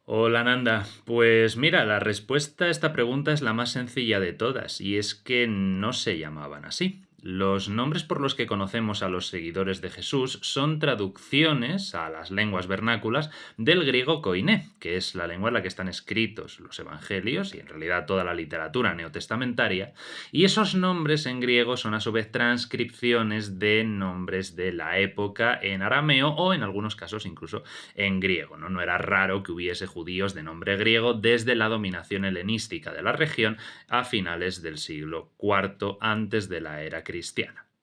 Hola Nanda, pues mira, la respuesta a esta pregunta es la más sencilla de todas, y es que no se llamaban así. Los nombres por los que conocemos a los seguidores de Jesús son traducciones a las lenguas vernáculas del griego koiné, que es la lengua en la que están escritos los evangelios y en realidad toda la literatura neotestamentaria, y esos nombres en griego son a su vez transcripciones de nombres de la época en arameo o en algunos casos incluso en griego. No era raro que hubiese judíos de nombre griego desde la dominación helenística de la región a finales del siglo IV antes de la era cristiana.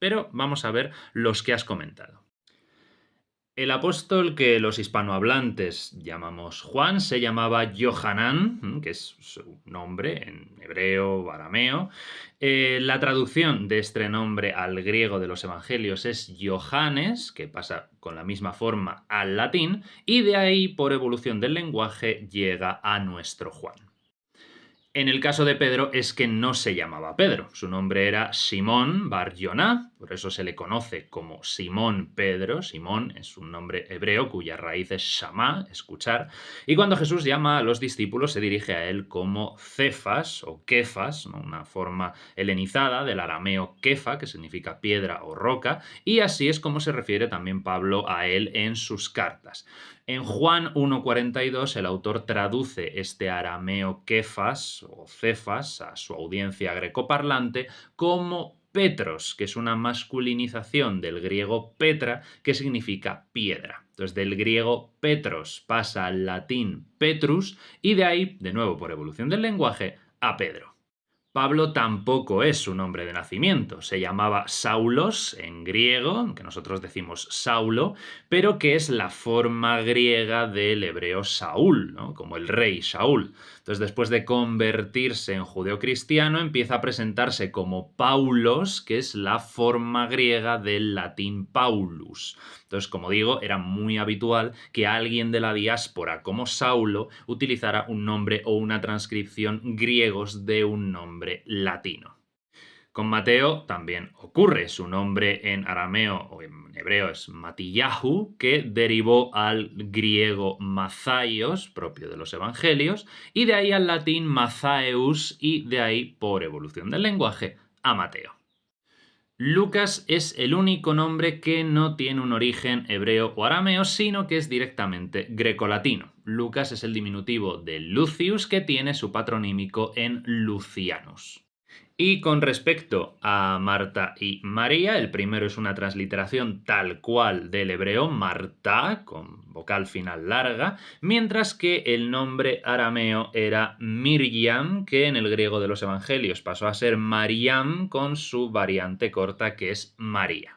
Pero vamos a ver los que has comentado. El apóstol que los hispanohablantes llamamos Juan se llamaba Yohanan, que es su nombre en hebreo, arameo. La traducción de este nombre al griego de los evangelios es Johannes, que pasa con la misma forma al latín, y de ahí, por evolución del lenguaje, llega a nuestro Juan. En el caso de Pedro es que no se llamaba Pedro, su nombre era Simón Bar Yoná, por eso se le conoce como Simón Pedro. Simón es un nombre hebreo cuya raíz es shamá, escuchar, y cuando Jesús llama a los discípulos se dirige a él como Cefas o Kefas, ¿no? Una forma helenizada del arameo kefa, que significa piedra o roca, y así es como se refiere también Pablo a él en sus cartas. En Juan 1,42 el autor traduce este arameo Kefas o Cefas a su audiencia grecoparlante como Petros, que es una masculinización del griego Petra, que significa piedra. Entonces, del griego Petros pasa al latín Petrus y de ahí, de nuevo por evolución del lenguaje, a Pedro. Pablo tampoco es su nombre de nacimiento, se llamaba Saulos en griego, que nosotros decimos Saulo, pero que es la forma griega del hebreo Saúl, ¿no? Como el rey Saúl. Entonces, después de convertirse en judeocristiano, empieza a presentarse como Paulos, que es la forma griega del latín Paulus. Entonces, como digo, era muy habitual que alguien de la diáspora como Saulo utilizara un nombre o una transcripción griegos de un nombre latino. Con Mateo también ocurre. Su nombre en arameo o en hebreo es Matillahu, que derivó al griego Mazaios, propio de los evangelios, y de ahí al latín Mathaeus, y de ahí, por evolución del lenguaje, a Mateo. Lucas es el único nombre que no tiene un origen hebreo o arameo, sino que es directamente grecolatino. Lucas es el diminutivo de Lucius, que tiene su patronímico en Lucianus. Y con respecto a Marta y María, el primero es una transliteración tal cual del hebreo Marta, con vocal final larga, mientras que el nombre arameo era Miriam, que en el griego de los evangelios pasó a ser Mariam con su variante corta que es María.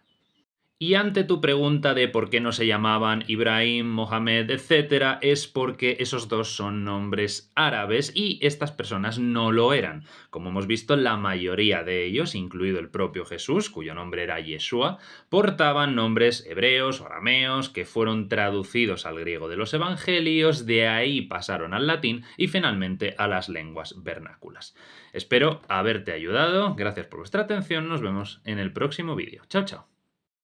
Y ante tu pregunta de por qué no se llamaban Ibrahim, Mohamed, etcétera, es porque esos dos son nombres árabes y estas personas no lo eran. Como hemos visto, la mayoría de ellos, incluido el propio Jesús, cuyo nombre era Yeshua, portaban nombres hebreos o arameos que fueron traducidos al griego de los evangelios, de ahí pasaron al latín y finalmente a las lenguas vernáculas. Espero haberte ayudado, gracias por vuestra atención, nos vemos en el próximo vídeo. Chao, chao.